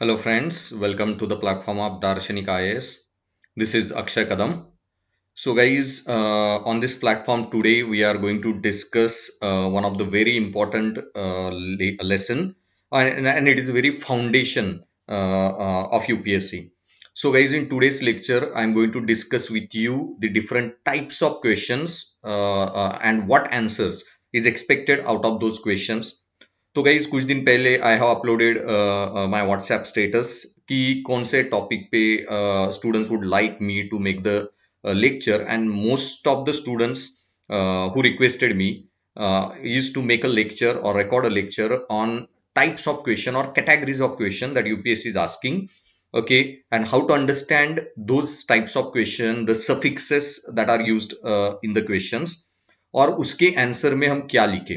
Hello friends, welcome to the platform of Darshanik IAS. This is Akshay Kadam. So guys, on this platform today we are going to discuss one of the very important lesson and it is very foundation of UPSC. So guys, in today's lecture I'm going to discuss with you the different types of questions and what answers is expected out of those questions. तो guys कुछ दिन पहले I have uploaded my WhatsApp status कि कौन से topic पे students would like me to make the lecture, and most of the students who requested me is to make a lecture or record a lecture on types of question or categories of question that UPSC is asking. Okay, and how to understand those types of question, the suffixes that are used in the questions, और उसके answer में हम क्या लिखें.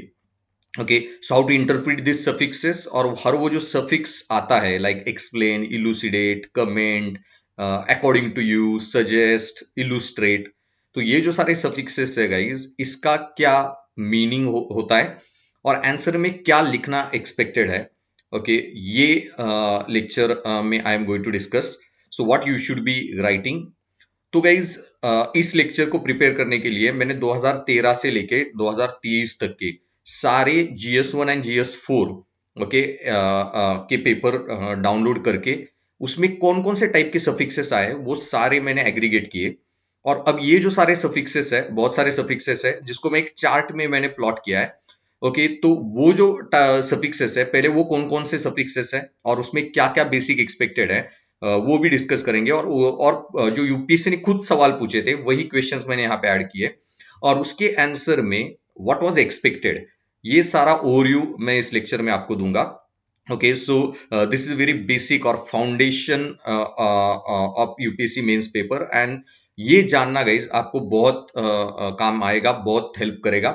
Okay, so how to interpret this suffixes, और हर वो जो सफिक्स आता है like explain, elucidate, comment, according to you, suggest, illustrate, तो ये जो सारे सफिक्सेस है गाइस, इसका क्या मीनिंग होता है और आंसर में क्या लिखना एक्सपेक्टेड है. ओके, ये लेक्चर में I am going to discuss. So what you should be writing. तो गाइज इस लेक्चर को प्रिपेयर करने के लिए मैंने 2013 से लेके 2023 तक के सारे GS1 एंड GS4 ओके के पेपर डाउनलोड करके उसमें कौन कौन से टाइप के सफिक्सेस आए वो सारे मैंने एग्रीगेट किए. और अब ये जो सारे सफिक्सेस है, बहुत सारे सफिक्सेस है जिसको मैं एक चार्ट में मैंने प्लॉट किया है. ओके, तो वो जो सफिक्सेस है, पहले वो कौन कौन से सफिक्सेस है और उसमें क्या क्या बेसिक एक्सपेक्टेड है वो भी डिस्कस करेंगे. और जो यूपीएससी ने खुद सवाल पूछे थे वही क्वेश्चंस मैंने यहाँ पे ऐड किए, और उसके आंसर में व्हाट वाज एक्सपेक्टेड, ये सारा ओवरव्यू मैं इस लेक्चर में आपको दूंगा. Okay, so this is very basic और foundation of UPSC mains paper, and ये जानना गाइज आपको बहुत काम आएगा, बहुत हेल्प करेगा.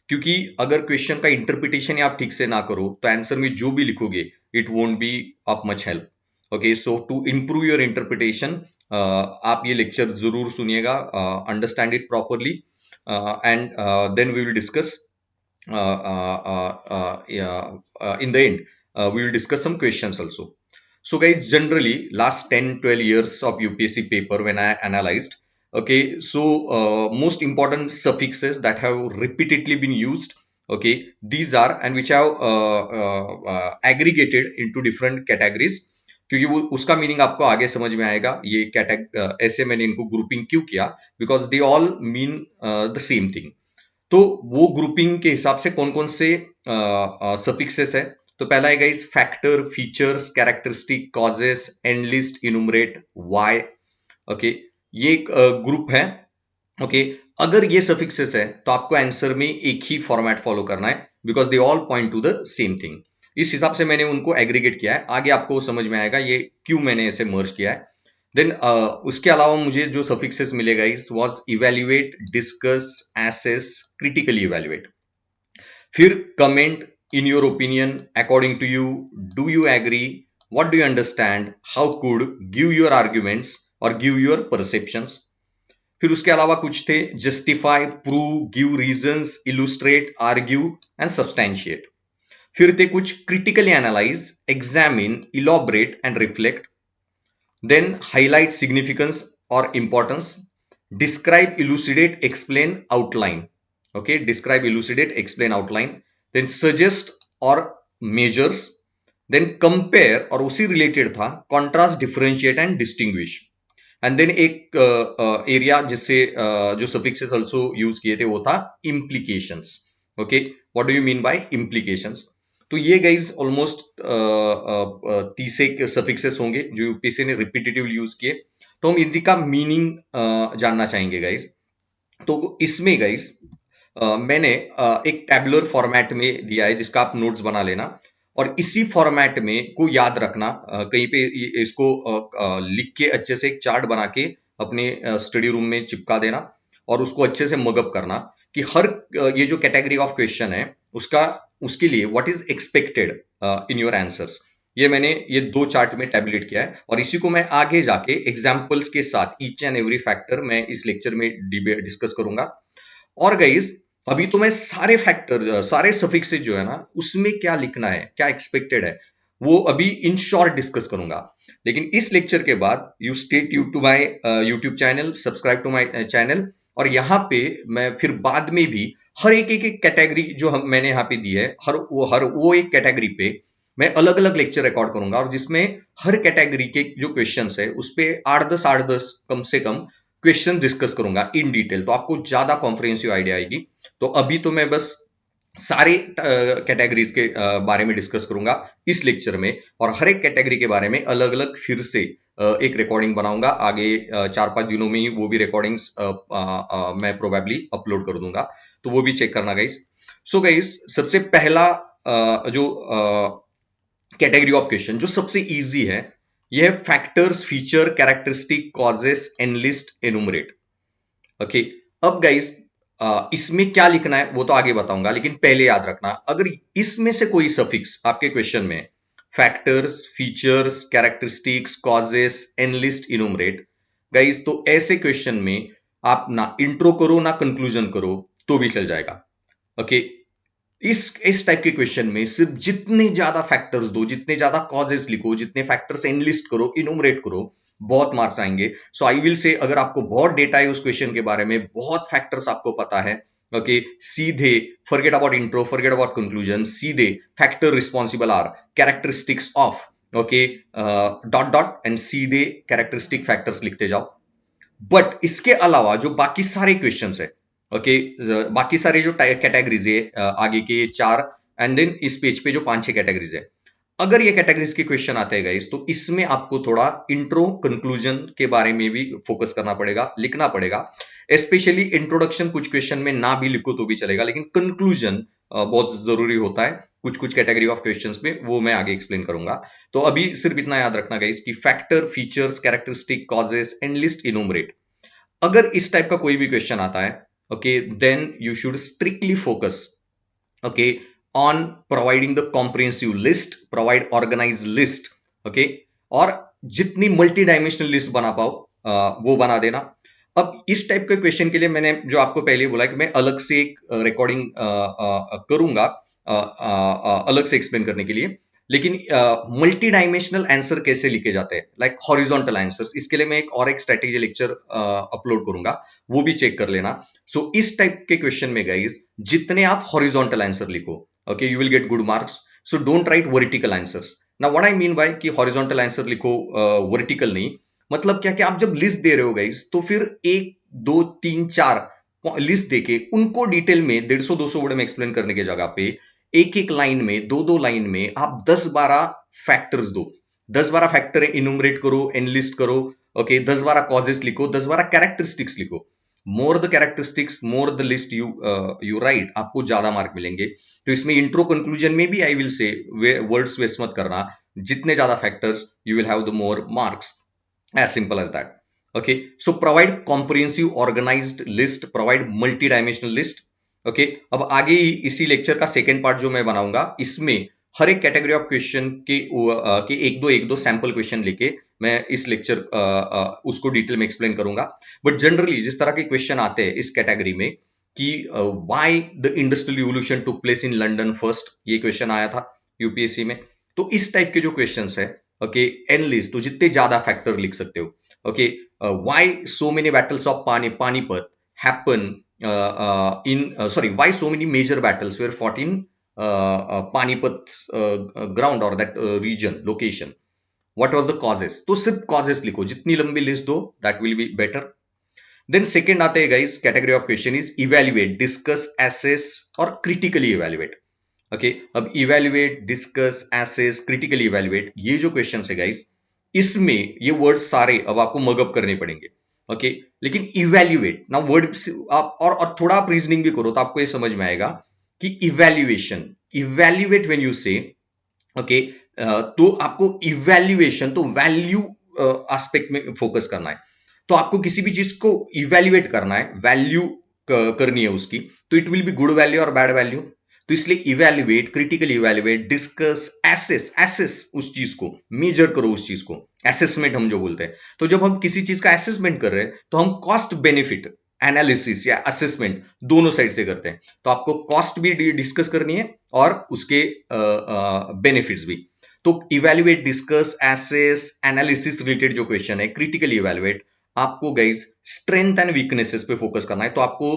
क्योंकि अगर क्वेश्चन का इंटरप्रिटेशन आप ठीक से ना करो तो आंसर में जो भी लिखोगे it won't be of much help. Okay, so to improve your interpretation आप ये लेक्चर जरूर सुनिएगा, understand it properly, and then we will discuss in the end. We will discuss some questions also. So guys, generally last 10-12 years of UPSC paper when I analyzed, okay, so most important suffixes that have repeatedly been used, okay, these are, and which have aggregated into different categories. क्योंकि वो उसका meaning आपको आगे समझ में आएगा. ये ऐसे मैंने इनको ग्रुपिंग क्यों किया, because they all mean the same thing. तो वो ग्रुपिंग के हिसाब से कौन कौन से सफिक्सेस है. तो पहला है guys factor, features, characteristic, causes, and list, enumerate, why. Okay, ये एक ग्रुप है. ओके, अगर ये सफिक्सेस है तो आपको आंसर में एक ही फॉर्मेट फॉलो करना है, because they all point two the same thing. इस हिसाब से मैंने उनको एग्रीगेट किया है. आगे आपको समझ में आएगा ये क्यों मैंने ऐसे मर्ज किया है. देन उसके अलावा मुझे जो सफिक्सेस मिलेगा इस was evaluate, discuss, assess, critically evaluate. फिर comment, in your opinion, according to you, do you agree, what do you understand, how could, give your arguments और गिव योर परसेप्शंस. फिर उसके अलावा कुछ थे justify, prove, give reasons, illustrate, argue and substantiate. फिर थे कुछ critically analyse, examine, elaborate and reflect. Then highlight significance or importance, describe, elucidate, explain, outline. Okay, describe, elucidate, explain, outline. Then suggest or measures. Then compare, और उसी related था contrast, differentiate and distinguish. And then एक area जिससे जो suffixes also use किए थे वो था implications. Okay, what do you mean bye implications. तो ये गाइज ऑलमोस्ट 30 एक सफिक्सेस होंगे जो यूपीएससी ने रिपीटेटिव यूज किए. तो हम इनका मीनिंग जानना चाहेंगे गाइज. तो इसमें गाइज मैंने एक टैबुलर फॉर्मेट में दिया है जिसका आप नोट्स बना लेना, और इसी फॉर्मेट में को याद रखना, कहीं पे इसको लिख के अच्छे से एक चार्ट बना के अपने स्टडी रूम में चिपका देना और उसको अच्छे से मगअप करना कि हर ये जो कैटेगरी ऑफ क्वेश्चन है उसका उसके लिए what is expected in your answers. ये मैंने ये दो चार्ट में टैबुलेट किया है, और इसी को मैं आगे जाके एग्जांपल्स के साथ ईच एंड एवरी फैक्टर मैं इस लेक्चर में डिस्कस करूंगा. और गाइज अभी तो मैं सारे फैक्टर, सारे सफिक्सेस जो है ना उसमें क्या लिखना है, क्या एक्सपेक्टेड है, वो अभी इन शॉर्ट डिस्कस करूंगा। लेकिन इस लेक्चर के बाद you stay tune to my YouTube channel, subscribe to my channel, और यहाँ पे मैं फिर बाद में भी हर एक कैटेगरी जो मैंने यहाँ पे दी है, हर वो एक कैटेगरी पे मैं अलग अलग लेक्चर रिकॉर्ड करूंगा, और जिसमें हर कैटेगरी के जो क्वेश्चंस है उस पे 8-10 कम से कम क्वेश्चन डिस्कस करूंगा इन डिटेल, तो आपको ज्यादा कॉम्प्रिहेंसिव आइडिया आएगी। तो अभी तो मैं बस सारे कैटेगरीज के बारे में डिस्कस करूंगा इस लेक्चर में, और हर एक कैटेगरी के बारे में अलग अलग फिर से एक रिकॉर्डिंग बनाऊंगा आगे 4-5 दिनों में ही, वो भी रिकॉर्डिंग्स मैं प्रोबेबली अपलोड कर दूंगा, तो वो भी चेक करना गाइस। सो गाइस, सबसे पहला जो कैटेगरी ऑफ क्वेश्चन जो सबसे इजी है, यह है factors, feature, characteristic, causes, enlist, enumerate. Okay, अब गाइस इसमें क्या लिखना है वो तो आगे बताऊंगा, लेकिन पहले याद रखना, अगर इसमें से कोई सफिक्स आपके क्वेश्चन में factors, features, characteristics, causes, enlist, enumerate, guys तो ऐसे क्वेश्चन में आप ना इंट्रो करो ना कंक्लूजन करो तो भी चल जाएगा। ओके, इस टाइप के क्वेश्चन में सिर्फ जितने ज्यादा फैक्टर्स दो, जितने ज्यादा कॉजेस लिखो, जितने फैक्टर्स एनलिस्ट करो, इनुमरेट करो, बहुत मार्क्स आएंगे। सो आई विल से, अगर आपको बहुत डेटा है उस क्वेश्चन के बारे में, बहुत फैक्टर्स आपको पता है, ओके, सीधे forget about intro, forget about conclusion, सीधे factor responsible are characteristics of, okay, dot dot and सीधे कैरेक्टरिस्टिक फैक्टर्स लिखते जाओ। बट इसके अलावा जो बाकी सारे क्वेश्चंस है, ओके, बाकी सारे जो कैटेगरीज है, आगे के 4 एंड देन इस पेज पे जो 5-6 कैटेगरीज है, अगर ये कैटेगरीज के क्वेश्चन आते हैं गाइस, तो इसमें आपको थोड़ा इंट्रो कंक्लूजन के बारे में भी फोकस करना पड़ेगा, लिखना पड़ेगा। स्पेशली इंट्रोडक्शन कुछ क्वेश्चन में ना भी लिखो तो भी चलेगा, लेकिन कंक्लूजन बहुत जरूरी होता है कुछ कुछ कैटेगरी ऑफ क्वेश्चंस में, वो मैं आगे एक्सप्लेन करूंगा। तो अभी सिर्फ इतना याद रखना गाइस कि factor, features, characteristic, causes, enlist, enumerate, अगर इस टाइप का कोई भी क्वेश्चन आता है, okay, then you should strictly focus, okay, on providing the comprehensive list, provide organise list, okay, और जितनी मल्टी डायमेंशनल लिस्ट बना पाओ वो बना देना। अब इस टाइप के क्वेश्चन के लिए मैंने जो आपको पहले बोला कि मैं अलग से एक रिकॉर्डिंग करूंगा अलग से एक्सप्लेन करने के लिए, लेकिन मल्टी डायमेंशनल आंसर कैसे लिखे जाते हैं, लाइक हॉरिजॉन्टल आंसर्स, इसके लिए मैं एक स्ट्रेटेजी लेक्चर अपलोड करूंगा, वो भी चेक कर लेना। सो इस टाइप के क्वेश्चन में गाइस जितने आप हॉरिजॉन्टल आंसर लिखो, okay, you will get good marks. So don't write vertical answers. Now what I mean by कि हॉरिजॉन्टल आंसर लिखो, वर्टिकल नहीं, मतलब क्या कि आप जब लिस्ट दे रहे हो गाइस, तो फिर 1, 2, 3, 4 लिस्ट देके उनको डिटेल में 150-200 वर्ड में एक्सप्लेन करने की जगह पे एक एक लाइन में, 2-2 लाइन में आप 10-12 फैक्टर्स दो, 10-12 फैक्टर इनुमरेट करो, एनलिस्ट करो, ओके, 10-12 कॉजेस लिखो, 10-12 कैरेक्टरिस्टिक्स लिखो। More the characteristics, more the list you right, आपको ज्यादा मार्क मिलेंगे। तो इसमें इंट्रो कंक्लूजन में भी I will say words waste मत करना, जितने ज्यादा factors you will have the more marks, as simple as that. Okay, so provide comprehensive organized list, provide multi-dimensional list. Okay, अब आगे इसी लेक्चर का सेकेंड पार्ट जो मैं बनाऊंगा, इसमें हर एक कैटेगरी ऑफ क्वेश्चन के एक दो सैंपल क्वेश्चन लेके मैं इस लेक्चर उसको डिटेल में एक्सप्लेन करूंगा। बट जनरली जिस तरह के क्वेश्चन आते हैं इस कैटेगरी में कि why the industrial revolution took place in London first, ये क्वेश्चन आया था यूपीएससी में। तो इस टाइप के जो क्वेश्चंस है, ओके, एनलिस्ट, तो जितने ज्यादा फैक्टर लिख सकते हो, okay, why so many battles of Panipat happen in sorry, why so many major battles were fought in Panipat ground और that reason location, what was the causes, तो सिर्फ कॉजेस लिखो, जितनी लंबी लिस्ट दो that will be better. Then second आते हैं guys, category of question is evaluate, discuss, assess और क्रिटिकली इवेल्युएट। ओके, अब evaluate, discuss, assess, critically evaluate, ये जो क्वेश्चन है गाइस, इसमें ये वर्ड सारे अब आपको मगअप करने पड़ेंगे। ओके, लेकिन इवेल्युएट ना वर्ड आप और थोड़ा आप रीजनिंग भी करो तो आपको ये समझ में आएगा कि इवेल्युएशन, इवेल्युएट व्हेन यू से, ओके, तो आपको इवेल्युएशन तो वैल्यू एस्पेक्ट में फोकस करना है। तो आपको किसी भी चीज को इवेल्युएट करना है, वैल्यू करनी है उसकी, तो it will be good value और बैड वैल्यू। तो इसलिए evaluate, critically evaluate, discuss, assess, assess उस चीज को, मेजर करो उस चीज को, एसेसमेंट हम जो बोलते हैं। तो जब हम किसी चीज का एसेसमेंट कर रहे हैं तो हम कॉस्ट बेनिफिट एनालिसिस या असेसमेंट दोनों साइड से करते हैं। तो आपको कॉस्ट भी डिस्कस करनी है और उसके बेनिफिट्स भी। तो evaluate, discuss, assess, analysis related जो क्वेश्चन है, क्रिटिकली इवेल्युएट, आपको गाइज स्ट्रेंथ एंड वीकनेसेस पे फोकस करना है। तो आपको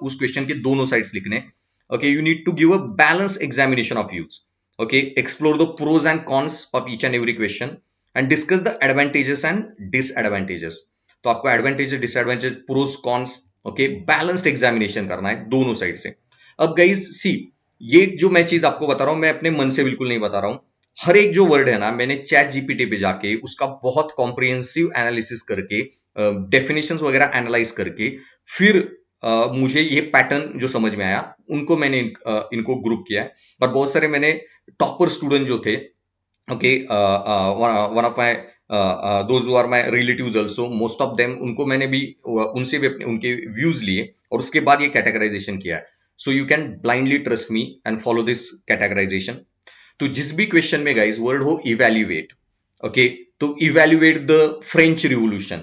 उस क्वेश्चन के दोनों साइड्स लिखने। Okay, you need to give a balance examination of views. Okay, explore the pros and cons of each and every question and discuss the advantages and disadvantages. तो आपको advantages, disadvantage, pros, cons, okay, balanced examination करना है दोनों side से। अब guys see, ये जो मैं चीज आपको बता रहा हूं, मैं अपने मन से बिल्कुल नहीं बता रहा हूं। हर एक जो वर्ड है ना, मैंने चैट जीपीटी पे जाके उसका बहुत कॉम्प्रिहेंसिव एनालिसिस करके, डेफिनेशंस वगैरह एनालाइज करके, फिर मुझे ये पैटर्न जो समझ में आया, उनको मैंने इनको ग्रुप किया है। और बहुत सारे मैंने टॉपर स्टूडेंट जो थे, okay, one of my those who are my relatives also, most of them, उनको मैंने भी उनसे भी अपने उनके व्यूज लिए और उसके बाद ये कैटेगराइजेशन किया है। So you can blindly trust me and follow this categorisation. तो जिस भी क्वेश्चन में गाइस वर्ड हो इवैल्यूएट, ओके, तो इवैल्यूएट द फ्रेंच रिवोल्यूशन।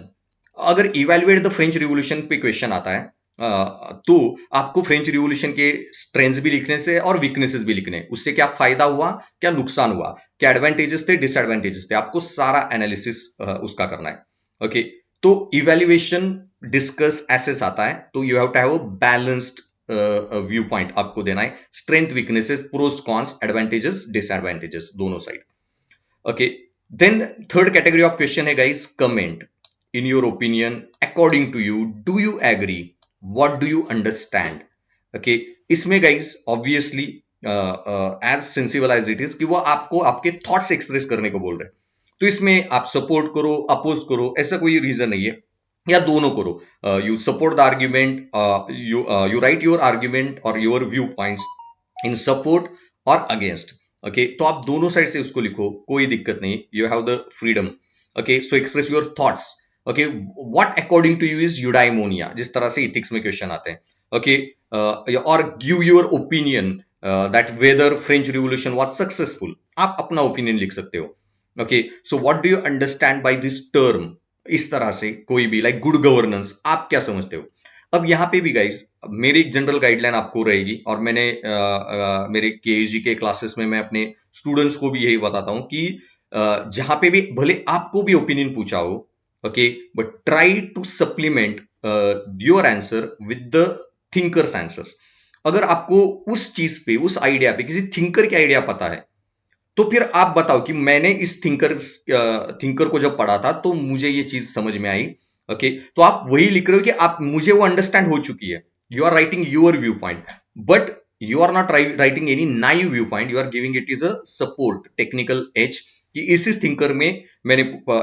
अगर इवैल्यूएट द फ्रेंच रिवोल्यूशन पे क्वेश्चन आता है, तो आपको फ्रेंच रिवोल्यूशन के स्ट्रेंथ्स भी लिखने से और वीकनेसेस भी लिखने, उससे क्या फायदा हुआ, क्या नुकसान हुआ, क्या एडवांटेजेस थे, डिसएडवांटेजेस थे, आपको सारा एनालिसिस उसका करना है। ओके, तो इवैल्यूएशन, डिस्कस, एसेस आता है, तो you have to have a balanced view point आपको देना है, strength, weaknesses, pros, cons, advantages, disadvantages, दोनों side. Okay, then third category of question है guys comment. In your opinion, according to you, do you agree, what do you understand. Okay, इसमें guys obviously as sensible as it is कि वो आपको आपके thoughts express करने को बोल रहे हैं, तो इसमें आप सपोर्ट करो, अपोज करो, ऐसा कोई रीजन नहीं है, या दोनों करो। You support the argument, you write your argument और your view points in support और अगेंस्ट। ओके, तो आप दोनों साइड से उसको लिखो, कोई दिक्कत नहीं, you have the freedom. Okay, so express your thoughts. Okay, what according to you is eudaimonia, जिस तरह से इथिक्स में क्वेश्चन आते हैं। ओके, और give your opinion that whether French revolution was successful, आप अपना ओपिनियन लिख सकते हो। Okay, so what do you understand by this term, इस तरह से कोई भी, लाइक गुड गवर्नेंस, आप क्या समझते हो। अब यहाँ पे भी गाइस मेरी एक जनरल गाइडलाइन आपको रहेगी, और मैंने मेरे केजी के क्लासेस में मैं अपने स्टूडेंट्स को भी यही बताता हूँ कि जहां पे भी भले आपको भी ओपिनियन पूछा हो, okay, but try to supplement your answer with the thinkers answers. अगर आपको उस चीज पे, उस आइडिया पे, किसी थिंकर की आइडिया पता है, तो फिर आप बताओ कि मैंने इस थिंकर को जब पढ़ा था तो मुझे ये चीज समझ में आई। ओके, तो आप वही लिख रहे हो कि आप, मुझे वो अंडरस्टैंड हो चुकी है, you are writing your view point, but you are not writing any naive view point, you are giving it is a support, technical edge, कि इस थिंकर में मैंने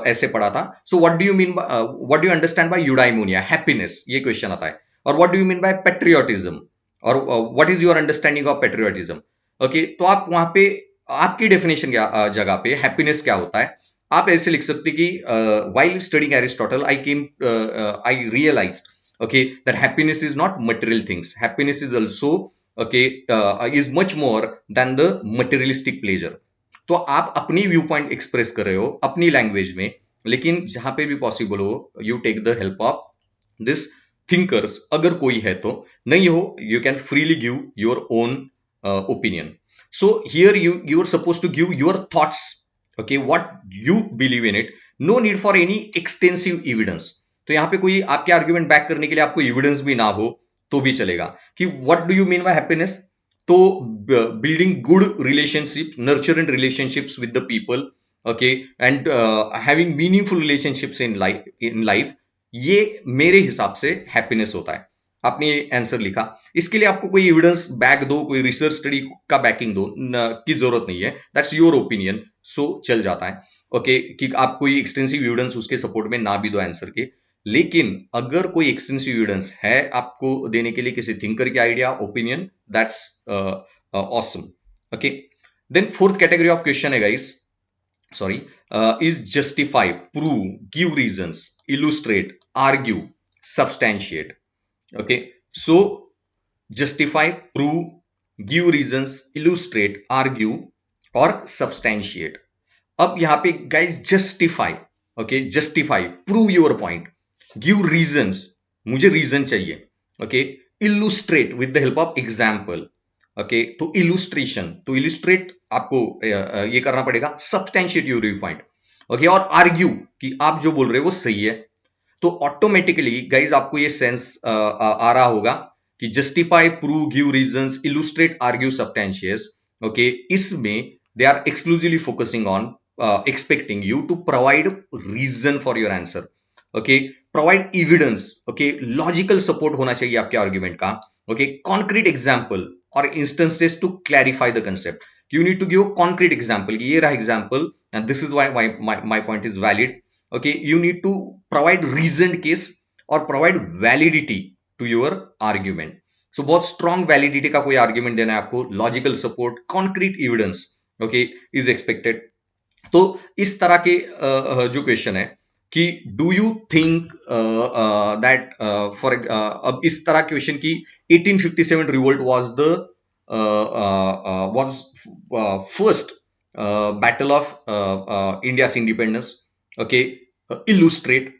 ऐसे पढ़ा था। So what do you mean, what do you understand by eudaimonia, happiness, ये question आता है। और what do you mean by patriotism, और what is your understanding of patriotism. Okay, तो आप वहां पे आपकी डेफिनेशन क्या जगह पे हैप्पीनेस क्या होता है, आप ऐसे लिख सकते कि while studying Aristotle I realised, okay, that happiness is not material things, happiness is also, okay, is much more than the materialistic pleasure. तो आप अपनी व्यू पॉइंट एक्सप्रेस कर रहे हो अपनी लैंग्वेज में, लेकिन जहां पे भी पॉसिबल हो, you take the help of this thinkers, अगर कोई है तो। नहीं हो, you can freely give your own opinion. So here you are supposed to give your thoughts, okay, what you believe in it, no need for any extensive evidence। तो यहाँ पे कोई आपके आर्ग्यूमेंट बैक करने के लिए आपको एविडेंस भी ना हो तो भी चलेगा, कि what do you mean by happiness, तो building good relationship, nurturant relationships with the people, okay, and having meaningful relationships in life, ये मेरे हिसाब से हैप्पीनेस होता है। आपने आंसर लिखा, इसके लिए आपको कोई एविडेंस बैक दो, कोई रिसर्च स्टडी का बैकिंग दो की जरूरत नहीं है, दैट्स योर ओपिनियन, सो चल जाता है। ओके, कि आप कोई एक्सटेंसिव एविडेंस उसके सपोर्ट में ना भी दो आंसर के, लेकिन अगर कोई एक्सटेंसिव एविडेंस है आपको देने के लिए किसी थिंकर की idea, opinion, that's awesome. Okay, then fourth category of question है guys, sorry, is justify, prove, give reasons, illustrate, argue, substantiate। okay, so justify, prove, give reasons, illustrate, argue और substantiate। अब यहां पे guys justify, okay, justify, prove your point, give reasons, मुझे reason चाहिए, okay, illustrate with the help of example, okay तो illustration, तो illustrate आपको ये करना पड़ेगा, सब्सटेंशिएट योर पॉइंट, ओके, और आर्ग्यू कि आप जो बोल रहे हो वो सही है। तो ऑटोमेटिकली गाइज आपको ये सेंस आ रहा होगा कि justify, prove, give reasons, illustrate, argue, substantiate, okay, इसमें they are exclusively focusing on expecting you to provide reason for your answer, okay, provide evidence, okay, logical support होना चाहिए आपके argument का, okay, concrete example or instances to clarify the concept. You need to give a concrete example, ये रहा example and this is why my point is valid, okay. You need to provide reasoned case or provide validity to your argument. So बहुत strong validity का कोई argument देना है आपको, logical support, concrete evidence, okay, is expected. तो इस तरह के जो क्वेश्चन है कि do you think that for अब इस तरह क्वेश्चन की 1857 revolt was first battle of India independence, okay, illustrate.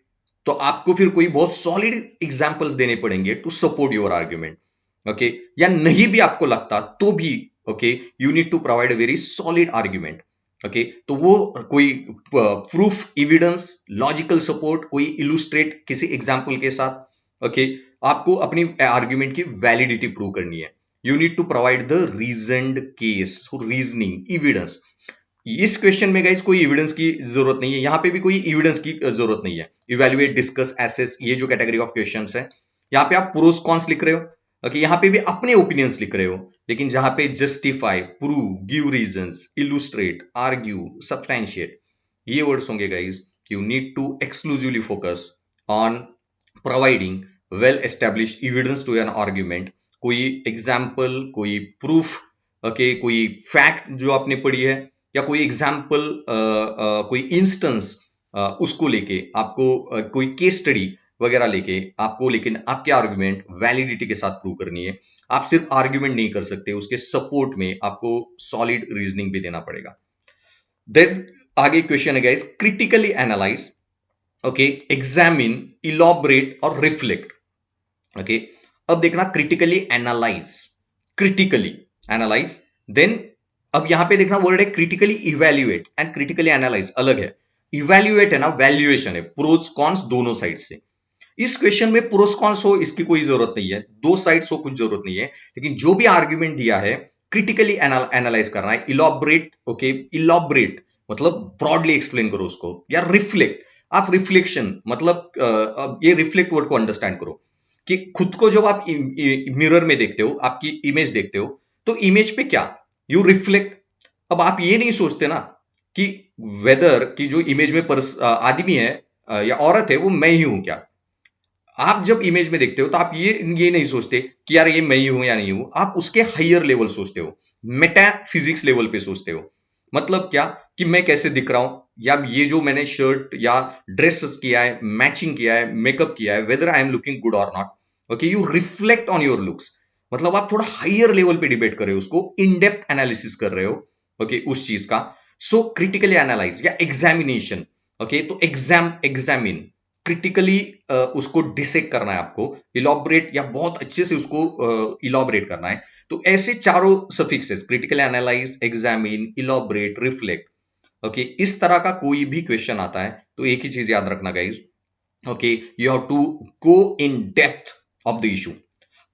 तो आपको फिर कोई बहुत सॉलिड एग्जांपल्स देने पड़ेंगे to support your argument, okay, या नहीं भी आपको लगता तो भी, okay, you need to provide a very solid argument, okay. तो वो कोई प्रूफ, एविडेंस, लॉजिकल सपोर्ट, कोई इलुस्ट्रेट किसी एग्जांपल के साथ, ओके, आपको अपनी आर्ग्यूमेंट की वैलिडिटी प्रूव करनी है। You need to provide the reasoned case, reasoning, evidence. इस क्वेश्चन में गाइस कोई एविडेंस की जरूरत नहीं है, यहां पे भी कोई एविडेंस की जरूरत नहीं है। इवैल्यूएट, डिस्कस, एसेस, ये जो कैटेगरी ऑफ क्वेश्चंस है, यहाँ पे आप प्रोस कॉन्स लिख रहे हो, ओके, यहाँ पे भी अपने ओपिनियंस लिख रहे हो, लेकिन जहां पे justify, prove, give reasons, illustrate, argue, substantiate, ये वर्ड्स होंगे guys, you need to exclusively focus on providing well established evidence to an argument. कोई एग्जाम्पल, कोई प्रूफ, ओके, कोई फैक्ट जो आपने पढ़ी है, या कोई एग्जाम्पल, कोई इंस्टेंस, उसको लेके आपको कोई केस स्टडी वगैरह लेके आपको, लेकिन आपके आर्ग्यूमेंट वैलिडिटी के साथ प्रूव करनी है। आप सिर्फ आर्ग्यूमेंट नहीं कर सकते, उसके सपोर्ट में आपको सॉलिड रीजनिंग भी देना पड़ेगा। देन आगे क्वेश्चन है guys, critically analyse, okay, examine, elaborate और रिफ्लेक्ट, ओके। अब देखना, critically analyse, critically analyse, then अब यहां पे देखना वर्ड है critically evaluate and critically analyse अलग है। इवैल्यूएट है ना, वैल्यूएशन है, प्रोस कॉन्स दोनों साइड से। इस क्वेश्चन में प्रोस कॉन्स हो इसकी कोई जरूरत नहीं है, दो साइड्स हो कुछ जरूरत नहीं है, लेकिन जो भी आर्ग्यूमेंट दिया है क्रिटिकली एनालाइज करना है। इलॉबरेट, ओके, इलॉबरेट मतलब ब्रॉडली एक्सप्लेन करो उसको, या रिफ्लेक्ट, आप रिफ्लेक्शन मतलब ये रिफ्लेक्ट वर्ड को अंडरस्टैंड करो कि खुद को जब आप मिरर में देखते हो, आपकी इमेज देखते हो, तो इमेज पे क्या, यू रिफ्लेक्ट। अब आप ये नहीं सोचते ना कि वेदर की जो इमेज में आदमी है या औरत है वो मैं ही हूं क्या। आप जब इमेज में देखते हो तो आप ये नहीं सोचते कि यार ये मैं ही हूं या नहीं हूं, आप उसके हायर लेवल सोचते हो, मेटाफिजिक्स लेवल पे सोचते हो। मतलब क्या, कि मैं कैसे दिख रहा हूं, या ये जो मैंने शर्ट या ड्रेस किया है, मैचिंग किया है, मेकअप किया है, whether I am looking good और not, okay, you reflect on your looks. मतलब आप थोड़ा हायर लेवल पे डिबेट कर रहे हो, उसको इन डेप्थ एनालिसिस कर रहे हो, ओके, उस चीज का। सो क्रिटिकली एनालाइज या एग्जामिनेशन, ओके, तो एग्जामिन, क्रिटिकली उसको डिसेक्ट करना है आपको, इलॉबरेट या बहुत अच्छे से उसको इलॉबरेट करना है। तो ऐसे चारों suffixes, critical analyse, examine, elaborate, reflect, okay, इस तरह का कोई भी क्वेश्चन आता है तो एक ही चीज याद रखना guys, okay, you have to go in depth of the issue.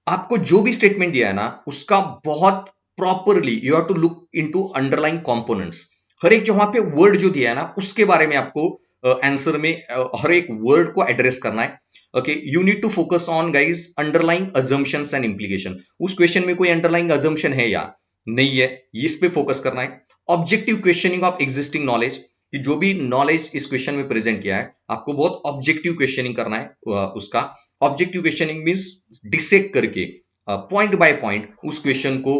आपको जो भी स्टेटमेंट दिया है ना, उसका बहुत properly you have to look into underline components. हर एक जो वहां पे वर्ड जो दिया है ना, उसके बारे में आपको आंसर में हर एक वर्ड को एड्रेस करना है, okay. You need to focus on guys underlying assumptions and implication. उस क्वेश्चन में कोई अंडरलाइंग अजम्पशन है या नहीं है, इस पे फोकस करना है। Objective questioning of existing knowledge, कि जो भी नॉलेज इस क्वेश्चन में प्रेजेंट किया है, आपको बहुत ऑब्जेक्टिव क्वेश्चनिंग करना है उसका। ऑब्जेक्टिव क्वेश्चनिंग मींस डिसेक्ट करके पॉइंट बाय पॉइंट उस क्वेश्चन को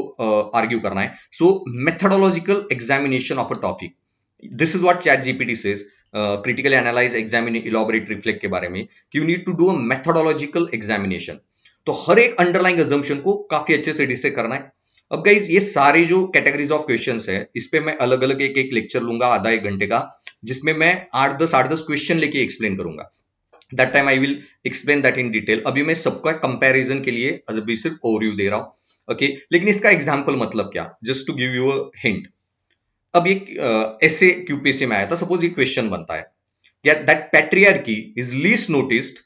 आर्ग्यू करना है। So methodological examination of a topic, this is what ChatGPT says, critical analyse, examine, elaborate, reflect के बारे में, कि you need to do a methodological examination. तो हर एक अंडरलाइंग अजम्पशन को काफी अच्छे से डिसेक्ट करना है। अब गाइज ये सारे जो कैटेगरीज ऑफ क्वेश्चंस है, इस पे मैं अलग अलग एक एक लेक्चर लूंगा आधा एक घंटे का, जिसमें मैं 8-10 क्वेश्चन लेके एक्सप्लेन करूंगा। That time I will explain that in detail. अभी मैं सबका कंपैरिजन के लिए अभी सिर्फ ओवरव्यू दे रहा हूं। ओके, लेकिन इसका एग्जाम्पल मतलब क्या, just to give you a hint. अब एक ऐसे क्यूपीएससी में आया था, सपोज ये क्वेश्चन बनता है that patriarchy is least noticed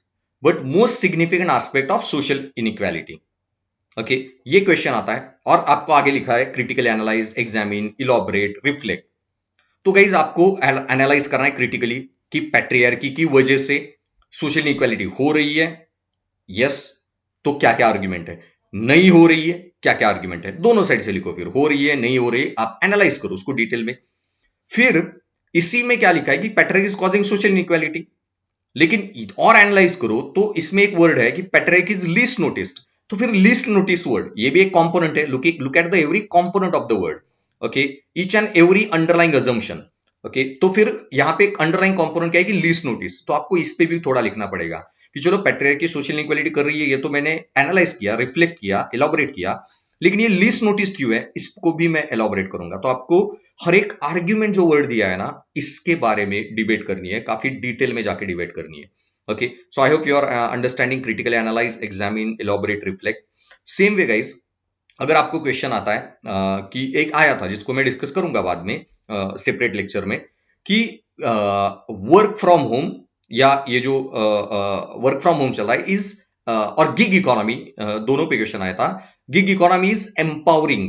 but most significant aspect of social inequality. Okay, ये क्वेश्चन आता है और आपको आगे लिखा है critically analyse, examine, elaborate, reflect. तो गाइज आपको एनालाइज करना है क्रिटिकली कि पैट्रियार्की की वजह से सोशल इनइक्वालिटी हो रही है, यस, तो क्या क्या आर्ग्यूमेंट है, नहीं हो रही है, क्या क्या आर्ग्यूमेंट है, दोनों साइड से लिखो, फिर हो रही है नहीं हो रही है, आप एनालाइज करो उसको डिटेल में। फिर इसी में क्या लिखा है कि patriarchy is causing social inequality, लेकिन और एनालाइज करो तो इसमें एक वर्ड है कि पैट्रियार्की इज लीस्ट नोटिस्ड, तो फिर लीस्ट नोटिस वर्ड ये भी एक कंपोनेंट है। Look at the every component of the word, okay, each and every underlying assumption. Okay, तो फिर यहां पे एक अंडरलाइंग कंपोनेंट क्या है कि लीस्ट नोटिस, तो आपको इस पे भी थोड़ा लिखना पड़ेगा कि चलो पैट्रियार्की सोशल इनइक्वालिटी कर रही है, ये तो मैंने एनालाइज किया, रिफ्लेक्ट किया, एलॉबरेट किया, लेकिन ये लीस्ट नोटिस क्यों है, इसको भी मैं एलॉबरेट करूंगा। तो आपको हर एक आर्ग्यूमेंट जो वर्ड दिया है ना, इसके बारे में डिबेट करनी है, काफी डिटेल में जाके डिबेट करनी है। Okay, so I hope you are understanding critically analyze, examine, elaborate, reflect. Same way guys, अगर आपको क्वेश्चन आता है कि एक आया था जिसको मैं डिस्कस करूंगा बाद में सेपरेट लेक्चर में, कि वर्क फ्रॉम होम या ये जो वर्क फ्रॉम होम चल रहा है इज और गिग इकोनॉमी, दोनों पे क्वेश्चन आया था। Gig economy is empowering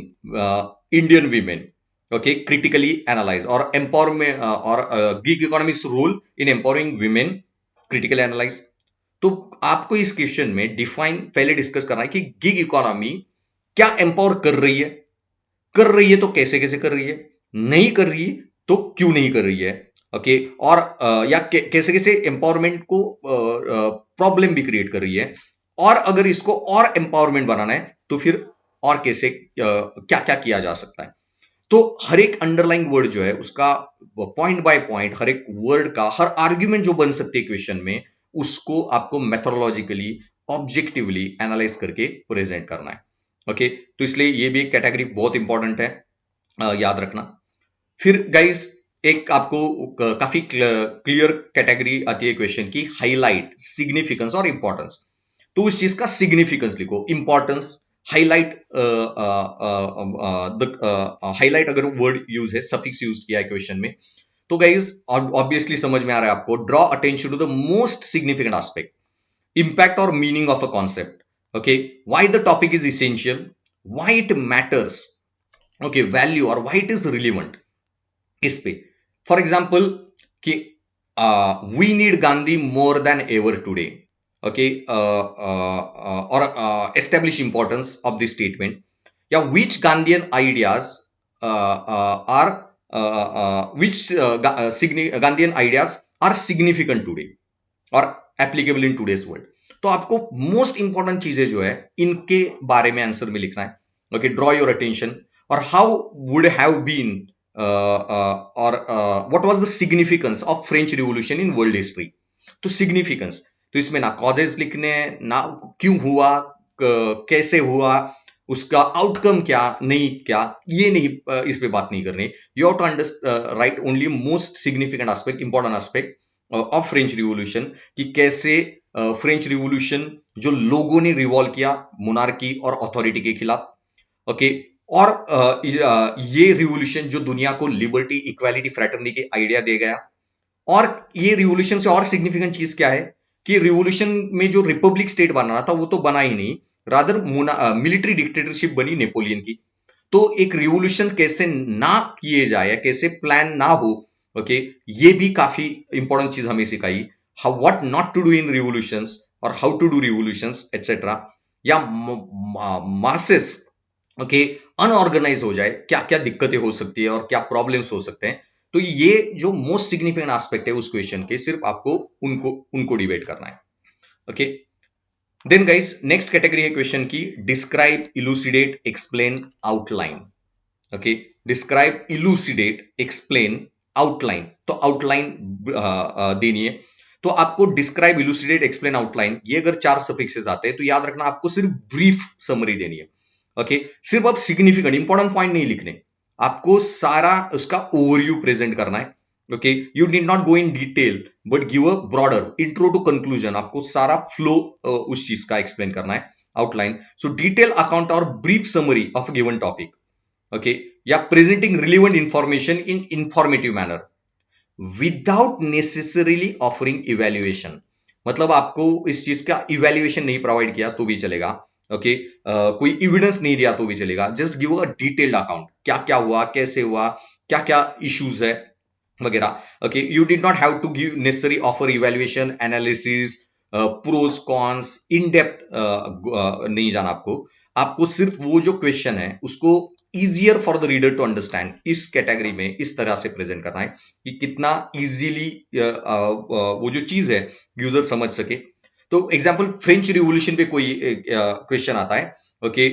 Indian women, okay, critically analyze, और एम्पावरमेंट और gig economy role in empowering women, critical analyze. तो आपको इस क्वेश्चन में डिफाइन पहले डिस्कस करना है कि गिग इकोनॉमी क्या एम्पावर कर रही है, कर रही है तो कैसे कैसे कर रही है, नहीं कर रही तो क्यों नहीं कर रही है, ओके, और या कैसे कैसे एम्पावरमेंट को प्रॉब्लम भी क्रिएट कर रही है, और अगर इसको और एम्पावरमेंट बनाना है तो फिर और कैसे क्या क्या किया जा सकता है। तो हर एक अंडरलाइन वर्ड जो है उसका पॉइंट बाय पॉइंट, हर एक वर्ड का हर आर्ग्यूमेंट जो बन सकती है क्वेश्चन में, उसको आपको मेथोडोलॉजिकली ऑब्जेक्टिवली एनालाइज करके प्रेजेंट करना है। ओके, तो इसलिए ये भी एक कैटेगरी बहुत इंपॉर्टेंट है, याद रखना। फिर गाइस एक आपको काफी क्लियर कैटेगरी आती है क्वेश्चन की, हाईलाइट, सिग्निफिकेंस और इंपॉर्टेंस। तो उस चीज का सिग्निफिकेंस लिखो, इंपॉर्टेंस, हाईलाइट, हाईलाइट अगर वर्ड यूज है, सफिक्स यूज किया है क्वेश्चन में, तो गाइज ऑब्वियसली समझ में आ रहा है आपको, draw attention to the most significant aspect, impact or meaning of a concept, okay, why the topic is essential, why it matters, okay, value or why it is relevant, इस पे। For example कि we need Gandhi more than ever today, okay, और establish importance of this statement, या which Gandhian ideas are which Gandhian ideas are significant today और applicable in today's world. तो आपको most important चीजें जो है इनके बारे में आंसर में लिखना है, ओके, ड्रॉ योर अटेंशन, और हाउ वुड हैव बीन और what was the significance of French revolution in world history. तो सिग्निफिकेंस, तो इसमें ना कॉजेस लिखने हैं, ना क्यों हुआ, कैसे हुआ, उसका आउटकम क्या नहीं क्या, ये नहीं, इस पे बात नहीं करनी। You have to understand right only most significant aspect, important aspect of French revolution, कि कैसे फ्रेंच रिवॉल्यूशन जो लोगों ने रिवॉल्व किया मोनार्की और अथॉरिटी के खिलाफ, ओके, और ये रिवॉल्यूशन जो दुनिया को लिबर्टी, इक्वालिटी, फ्रेटर्निटी के आइडिया दे गया। और ये रिवॉल्यूशन से और सिग्निफिकेंट चीज क्या है कि रिवॉल्यूशन में जो रिपब्लिक स्टेट बनाना था वो तो बना ही नहीं, रादर मिलिट्री डिक्टेटरशिप बनी नेपोलियन की। तो एक रिवॉल्यूशन कैसे ना किए जाए या कैसे प्लान ना हो, ओके, ये भी काफी इंपॉर्टेंट चीज हमें सिखाई, how what not to do in revolutions और how to do revolutions etcetera. या मासेस, ओके, अनऑर्गेनाइज हो जाए, क्या क्या दिक्कतें हो सकती है और क्या प्रॉब्लम्स हो सकते हैं। तो ये जो मोस्ट सिग्निफिकेंट एस्पेक्ट है उस क्वेश्चन के, सिर्फ आपको उनको उनको डिबेट करना है। Okay, then guys next category है क्वेश्चन की, describe, elucidate, explain, outline. Okay, describe, elucidate, explain, outline. तो आउटलाइन देनी है। तो आपको डिस्क्राइब, इलूसिडेट, एक्सप्लेन, आउटलाइन, ये अगर 4 सफिक्सेस आते हैं तो याद रखना आपको सिर्फ ब्रीफ समरी देनी है। ओके, सिर्फ आप सिग्निफिकेंट इंपॉर्टेंट पॉइंट नहीं लिखने, आपको सारा उसका ओवरव्यू प्रेजेंट करना है। Okay, you need not go in detail but give a broader intro to conclusion, आपको सारा फ्लो उस चीज का एक्सप्लेन करना है। outline. So detailed account or brief summary of a given topic. Okay, या presenting relevant information in informative manner without necessarily offering evaluation. मतलब आपको इस चीज का इवेल्युएशन नहीं प्रोवाइड किया तो भी चलेगा. ओके, कोई एविडेंस नहीं दिया तो भी चलेगा. Just give a detailed account, क्या क्या हुआ, कैसे हुआ, क्या क्या इश्यूज है वगैरह. Okay, you did not have to give necessary offer evaluation, analysis, pros cons, in depth नहीं जाना आपको. आपको सिर्फ वो जो क्वेश्चन है उसको easier for the reader to understand इस कैटेगरी में इस तरह से प्रेजेंट करना है कि कितना इजीली वो जो चीज है यूजर समझ सके. तो एग्जांपल फ्रेंच रिवॉल्यूशन पे कोई क्वेश्चन आता है. Okay,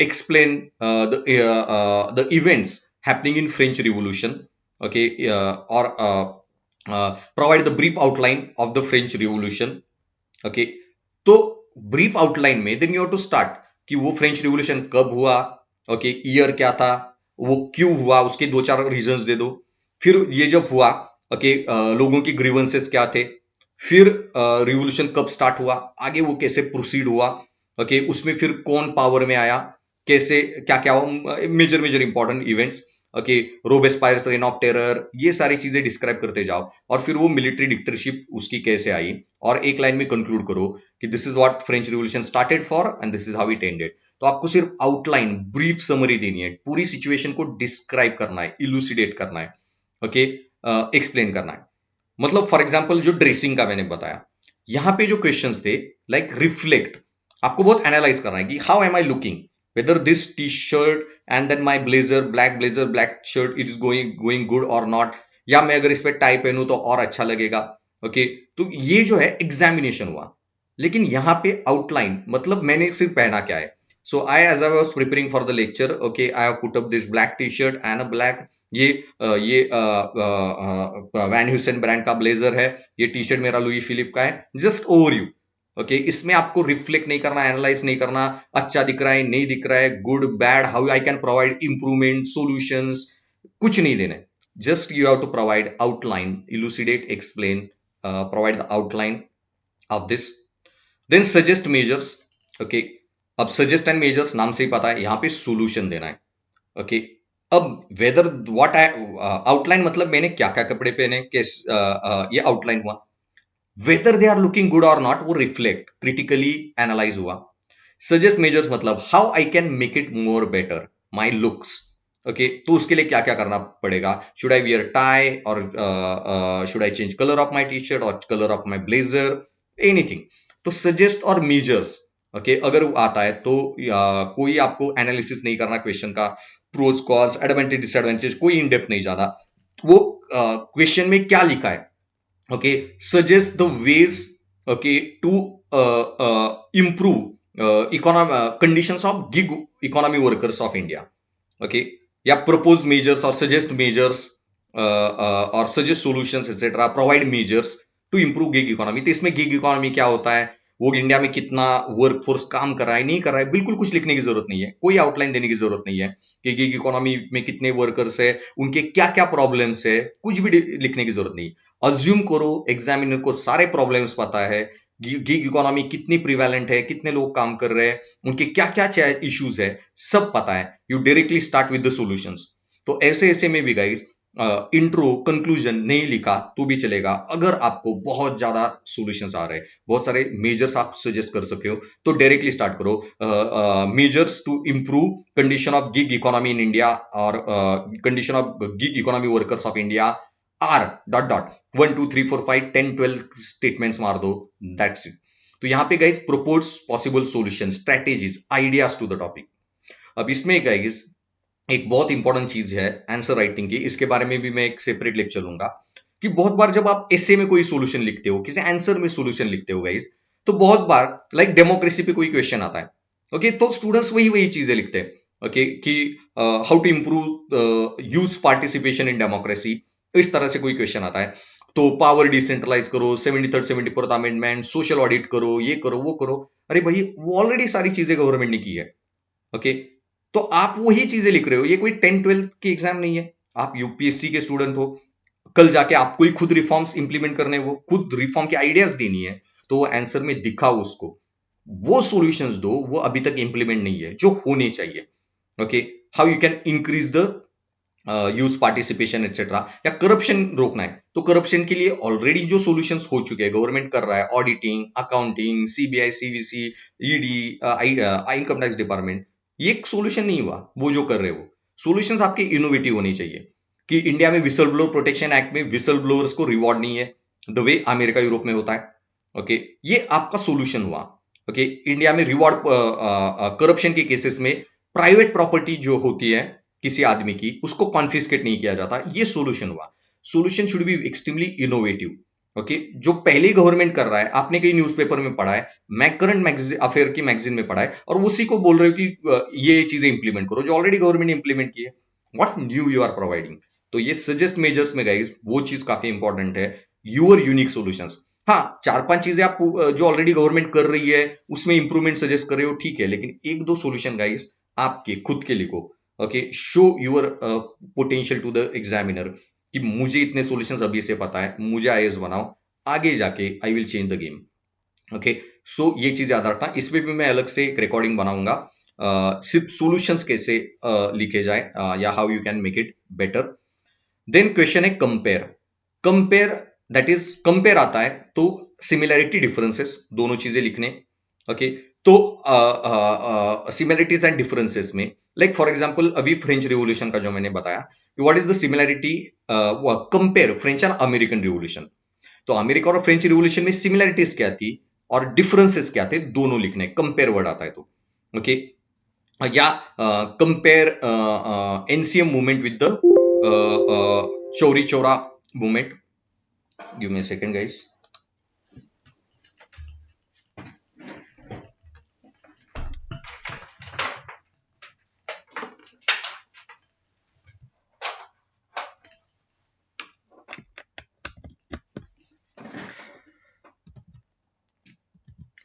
explain the events happening in French revolution. Okay, और provide the brief outline of the French revolution. Okay, तो ब्रीफ आउटलाइन में then you have to start कि वो फ्रेंच रिवॉल्यूशन कब हुआ, ओके, ईयर क्या था, वो क्यों हुआ, उसके दो चार रीजंस दे दो. फिर ये जब हुआ, ओके, लोगों की ग्रीवेंसेस क्या थे, फिर रिवॉल्यूशन कब स्टार्ट हुआ, आगे वो कैसे प्रोसीड हुआ, ओके, उसमें फिर कौन पावर में आया, कैसे क्या क्या हुआ, major major important events. Okay, Robespierre's reign of terror, ये सारी चीजें डिस्क्राइब करते जाओ. और फिर वो मिलिट्री डिक्टेटरशिप उसकी कैसे आई, और एक लाइन में कंक्लूड करो कि this is what French revolution started for and this is how it ended. तो आपको सिर्फ आउटलाइन, ब्रीफ समरी देनी है, पूरी सिचुएशन को डिस्क्राइब करना है, इलुसिडेट करना है, ओके, एक्सप्लेन करना है. मतलब फॉर एग्जाम्पल जो ड्रेसिंग का मैंने बताया, यहां पे जो क्वेश्चंस थे लाइक रिफ्लेक्ट, आपको बहुत एनालाइज करना है कि how am I looking, whether this t-shirt and then my blazer black shirt it is going good or not, या मैं अगर इस पे टाई पहनूं तो और अच्छा लगेगा. ओके, तो ये जो है एग्जामिनेशन हुआ. लेकिन यहां पे आउटलाइन मतलब मैंने सिर्फ पहना क्या है. So I as I was preparing for the lecture, okay, I have put up this black T shirt and a black, ये वैन ह्यूसेन ब्रांड का ब्लेजर है, ये टी शर्ट मेरा लुई फिलिप का है. Just overview. ओके, इसमें आपको reflect नहीं करना, एनालाइज नहीं करना, अच्छा दिख रहा है नहीं दिख रहा है, good bad, how I can provide improvement solutions, कुछ नहीं देना. Just you have to provide outline, elucidate, explain, provide the outline of this. Then suggest measures. Okay, अब सजेस्ट एंड मेजर्स नाम से ही पता है, यहां पे सोल्यूशन देना है. ओके, अब वेदर व्हाट आई आउटलाइन मतलब मैंने क्या क्या कपड़े पहने, कैस ये आउटलाइन हुआ. Whether they are looking good और नॉट, वो रिफ्लेक्ट, क्रिटिकली एनालाइज हुआ. सजेस्ट मेजर्स मतलब how I can make it more better my looks. Okay, तो उसके लिए क्या क्या करना पड़ेगा. शुड आई वियर टाई और should I change colour of my T shirt और colour of my blazer, anything. तो सजेस्ट और मेजर्स, ओके, अगर वो आता है तो कोई आपको एनालिसिस नहीं करना क्वेश्चन का, प्रोज कॉज एडवांटेज डिसएडवांटेज, कोई इन डेप्थ नहीं जाना. वो क्वेश्चन में क्या लिखा है, okay, suggest the ways, okay, to improve economic conditions of gig economy workers of India. Okay, या propose measures or suggest measures or suggest solutions etc, provide measures to improve gig economy. तो इसमें gig economy क्या होता है, वो India में कितना workforce काम कर रहा है नहीं कर रहा है, बिल्कुल कुछ लिखने की जरूरत नहीं है, कोई आउटलाइन देने की जरूरत नहीं है कि गिग इकोनॉमी में कितने वर्कर्स है, उनके क्या क्या प्रॉब्लम्स है, कुछ भी लिखने की जरूरत नहीं. अज्यूम करो एग्जामिनर को सारे प्रॉब्लम्स पता है, गिग इकोनॉमी कितनी प्रिवेलेंट है, कितने लोग काम कर रहे हैं, उनके क्या क्या इश्यूज है, सब पता है. You directly start with the solutions. तो ऐसे ऐसे में भी गाइस इंट्रो कंक्लूजन नहीं लिखा तो भी चलेगा, अगर आपको बहुत ज्यादा सॉल्यूशंस आ रहे हैं, बहुत सारे मेजर्स आप सजेस्ट कर सकते हो, तो डायरेक्टली स्टार्ट करो measures to improve condition of gig economy in India और condition of gig economy workers of India are dot dot 1 2 3 4 5 10 12 statements मार दो, दैट्स इट. तो यहाँ पे guys propose possible solution, strategies, ideas to the topic. अब इसमें guys एक बहुत इंपॉर्टेंट चीज है आंसर राइटिंग की, इसके बारे में भी मैं एक सेपरेट लेक्चर लूंगा. कि बहुत बार जब आप एसे में कोई सॉल्यूशन लिखते हो, किसी आंसर में सॉल्यूशन लिखते हो गाइस, तो बहुत बार लाइक डेमोक्रेसी पे कोई क्वेश्चन आता है, ओके, तो स्टूडेंट्स वही वही चीजें लिखते हैं, ओके, कि how to improve youth participation in democracy, इस तरह से कोई क्वेश्चन आता है. तो पावर डिसेंट्रलाइज करो, 73rd 74th amendment, social audit करो, ये करो वो करो. अरे भाई, वो ऑलरेडी सारी चीजें गवर्नमेंट ने की है. ओके, तो आप वही चीजें लिख रहे हो, ये कोई 10th 12th की एग्जाम नहीं है. आप यूपीएससी के स्टूडेंट हो, कल जाके आपको ही खुद रिफॉर्म्स इंप्लीमेंट करने, वो खुद रिफॉर्म के आइडियाज देनी है, तो वो आंसर में दिखाओ उसको. वो सॉल्यूशंस दो, वो अभी तक इंप्लीमेंट नहीं है जो होने चाहिए। Okay, how you can increase the youth participation etcetera, या करप्शन रोकना है तो करप्शन के लिए ऑलरेडी जो सॉल्यूशंस हो चुके हैं, गवर्नमेंट कर रहा है, auditing, accounting, CBI, CVC, ED, income tax department, ये एक सॉल्यूशन नहीं हुआ वो जो कर रहे हो। सॉल्यूशंस आपके इनोवेटिव होने चाहिए कि इंडिया में विसल ब्लोअर प्रोटेक्शन एक्ट में विसल ब्लोअर्स को रिवॉर्ड नहीं है द वे अमेरिका यूरोप में होता है। ओके, ये आपका सॉल्यूशन हुआ। ओके, इंडिया में रिवॉर्ड करप्शन के केसेस में प्राइवेट प्रॉपर्टी जो होती है किसी आदमी की, उसको कॉन्फिस्केट नहीं किया जाता, ये सॉल्यूशन हुआ। Solution should be extremely innovative. Okay, जो पहले गवर्नमेंट कर रहा है, आपने कई न्यूज़पेपर में पढ़ा है, मैं करंट अफेयर की मैगजीन में पढ़ा है, और उसी को बोल रहे हो कि ये चीजें इंप्लीमेंट करो जो ऑलरेडी गवर्नमेंट ने इंप्लीमेंट की है। What new you are providing? तो ये सजेस्ट मेजर्स में गाइस वो चीज काफी इंपॉर्टेंट है, यूर यूनिक सॉल्यूशंस। हाँ, चार पांच चीजें आप जो ऑलरेडी गवर्नमेंट कर रही है उसमें इंप्रूवमेंट सजेस्ट कर रहे हो, ठीक है, लेकिन एक दो सॉल्यूशन गाइस आपके खुद के लिखो। Okay, show your potential to the examiner कि मुझे इतने सॉल्यूशंस अभी से पता है, मुझे आईएएस बनाओ, आगे जाके I will change the game. Okay, so ये चीज याद रखना, इस पे भी मैं अलग से एक रिकॉर्डिंग बनाऊंगा, सिर्फ सॉल्यूशंस कैसे लिखे जाए, या how you can make it better. Then question है compare. Compare, that is compare आता है तो सिमिलैरिटी डिफरेंसेस दोनों चीजें लिखने। ओके, तो सिमिलरिटीज एंड डिफरेंसेस में, लाइक फॉर एग्जांपल अभी फ्रेंच रिवॉल्यूशन का जो मैंने बताया कि what is the similarity, compare French and American revolution. तो अमेरिका और फ्रेंच रिवॉल्यूशन में सिमिलैरिटीज क्या थी और डिफरेंसेस क्या थे, दोनों लिखने, कंपेयर वर्ड आता है तो। ओके, या compare NCM movement with the Chauri Chaura movement. Give me a second guys.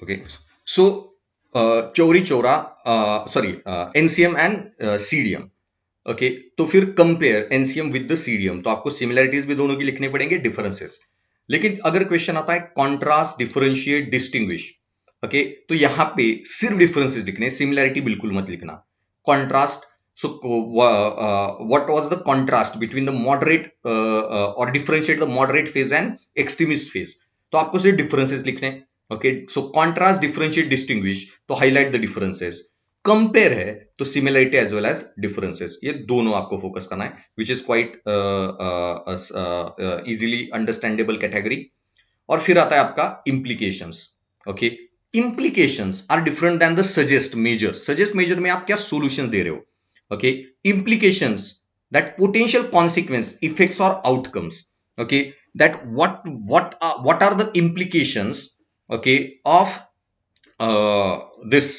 Okay, so Chauri Chaura, sorry, NCM and CDM. Okay, तो फिर compare NCM with the CDM, तो आपको सिमिलरिटीज भी दोनों की लिखने पड़ेंगे, डिफरेंसेस। लेकिन अगर क्वेश्चन आता है कॉन्ट्रास्ट, डिफरेंशिएट, डिस्टिंग्विश, ओके, तो यहां पे सिर्फ डिफरेंसेस लिखने, सिमिलरिटी बिल्कुल मत लिखना। Contrast, so what was the contrast between the moderate, और differentiate the moderate phase and extremist phase, तो आपको सिर्फ डिफरेंसेस लिखने। Okay, so contrast, differentiate, distinguish, तो हाईलाइट द डिफरेंसेस। कंपेयर है तो similarity as well as differences, ये दोनों आपको फोकस करना है, which is quite easily understandable category. और फिर आता है आपका implications। Okay, implications are different than the suggest measure. Suggest major में आप क्या सॉल्यूशन दे रहे हो। Okay, implications, that potential consequence, effects or outcomes, okay, that what are the implications, okay, of this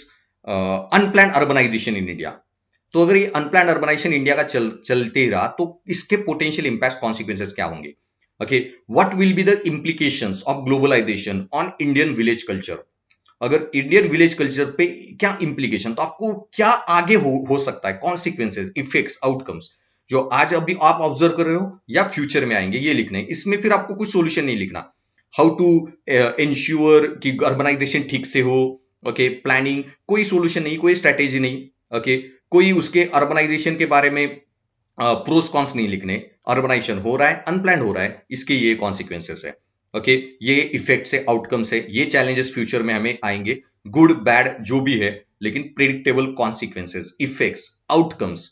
unplanned urbanization in India। तो अगर ये unplanned urbanisation India का चलते ही रहा तो इसके पोटेंशियल इंपैक्ट कॉन्सिक्वेंसेस क्या होंगे। Okay, what will be the implications of globalization on Indian village culture. अगर इंडियन विलेज कल्चर पे क्या इम्प्लीकेशन, तो आपको क्या आगे हो सकता है, कॉन्सिक्वेंसेस, इफेक्ट्स, आउटकम्स, जो आज अभी आप ऑब्जर्व कर रहे हो या फ्यूचर में आएंगे, ये लिखना है। इसमें फिर आपको कुछ सोल्यूशन नहीं लिखना। हाउ टू इंश्योर कि अर्बनाइजेशन ठीक से हो। ओके, प्लानिंग, कोई सोल्यूशन नहीं, कोई स्ट्रेटेजी नहीं। ओके, कोई उसके अर्बनाइजेशन के बारे में प्रोस कॉन्स नहीं लिखने। अर्बनाइजेशन हो रहा है, अनप्लान्ड हो रहा है, इसके ये कॉन्सिक्वेंसेस है। ओके, ये इफेक्ट्स है, आउटकम्स है, ये चैलेंजेस फ्यूचर में हमें आएंगे, गुड बैड जो भी है, लेकिन प्रिडिक्टेबल कॉन्सिक्वेंसेस, इफेक्ट्स, आउटकम्स,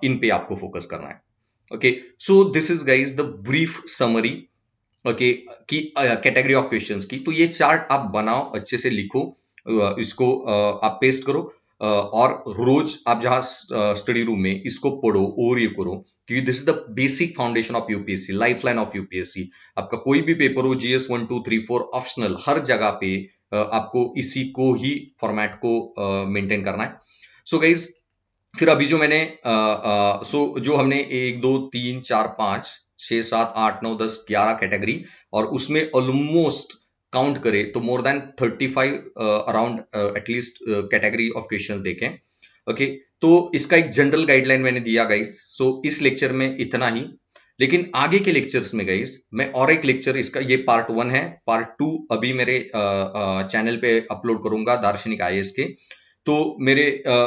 इन पे आपको फोकस करना है। Okay, so this is guys the brief summary, okay, की कैटेगरी ऑफ क्वेश्चंस की। तो ये चार्ट आप बनाओ, अच्छे से लिखो, इसको आप पेस्ट करो, और रोज आप जहां स्टडी रूम में इसको पढ़ो और ये करो, क्योंकि this is the basic foundation of UPSC, life line of UPSC. आपका कोई भी पेपर हो, जीएस 1 2 3 4 ऑप्शनल, हर जगह पे आपको इसी को ही फॉर्मेट को मेंटेन करना है। सो गाइज, फिर अभी जो मैंने जो हमने 1 2 3 4 5 6 7 8 9 10 11 कैटेगरी, और उसमें ऑलमोस्ट काउंट करे तो more than 35 around at least category of questions देखें। ओके, तो इसका एक जनरल गाइडलाइन मैंने दिया गाइस। सो इस लेक्चर में इतना ही, लेकिन आगे के लेक्चर्स में गाइस मैं और एक लेक्चर, इसका ये पार्ट 1 है, पार्ट 2 अभी मेरे चैनल पे अपलोड करूंगा दार्शनिक आईएएस के। तो मेरे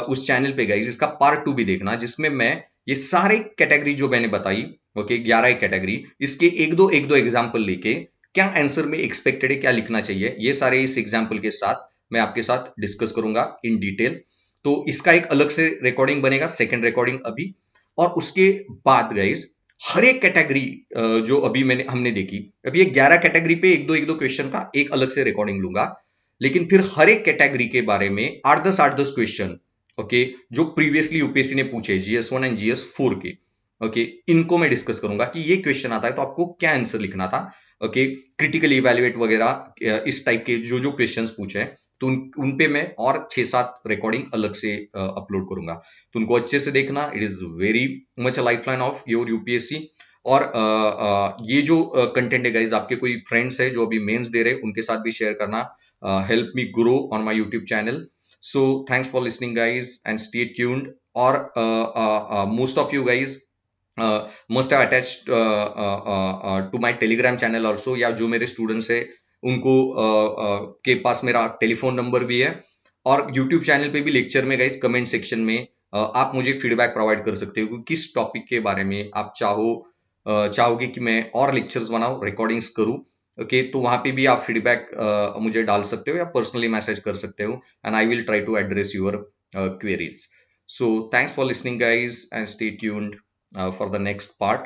उस चैनल पे गाइस इसका पार्ट 2 भी देखना, जिसमें मैं ये सारे कैटेगरी जो मैंने बताई, ओके 11 कैटेगरी, इसके एक दो एग्जाम्पल लेके क्या आंसर में एक्सपेक्टेड है, क्या लिखना चाहिए, ये सारे इस एग्जाम्पल के साथ मैं आपके साथ डिस्कस करूंगा इन डिटेल। तो इसका एक अलग से रिकॉर्डिंग बनेगा, सेकंड रिकॉर्डिंग अभी। और उसके बाद गाइस हर एक कैटेगरी जो अभी हमने देखी, अभी ये 11 कैटेगरी पे एक दो क्वेश्चन का एक अलग से रिकॉर्डिंग लूंगा। लेकिन फिर हर एक कैटेगरी के बारे में 8-10 क्वेश्चन, ओके, जो प्रीवियसली यूपीएससी ने पूछे GS1 एंड GS4 के, ओके, इनको मैं डिस्कस करूंगा कि ये क्वेश्चन आता है तो आपको क्या आंसर लिखना था, ओके, क्रिटिकल इवेल्युएट वगैरह इस टाइप के जो जो क्वेश्चंस पूछे हैं, तो उन पे मैं और 6-7 रिकॉर्डिंग अलग से अपलोड करूंगा। तो उनको अच्छे से देखना, it is very much a lifeline of your UPSC. और ये जो कंटेंट है गाइज, आपके कोई फ्रेंड्स है जो अभी मेंस दे रहे हैं, उनके साथ भी शेयर करना, help me grow on my YouTube channel. So thanks for listening guys and stay tuned. और most of you guys must have attached to my Telegram channel also, या जो मेरे स्टूडेंट्स है उनको के पास मेरा टेलीफोन नंबर भी है। और यूट्यूब चैनल पे भी लेक्चर में गाइस कमेंट सेक्शन में आप मुझे फीडबैक प्रोवाइड कर सकते हो कि किस टॉपिक के बारे में आप चाहोगे कि मैं और लेक्चर्स बनाऊं, रिकॉर्डिंग्स करूं, ओके। तो वहां पे भी आप फीडबैक मुझे डाल सकते हो या पर्सनली मैसेज कर सकते हो, and I will try to address your queries. So thanks for listening guys and stay tuned for the next part.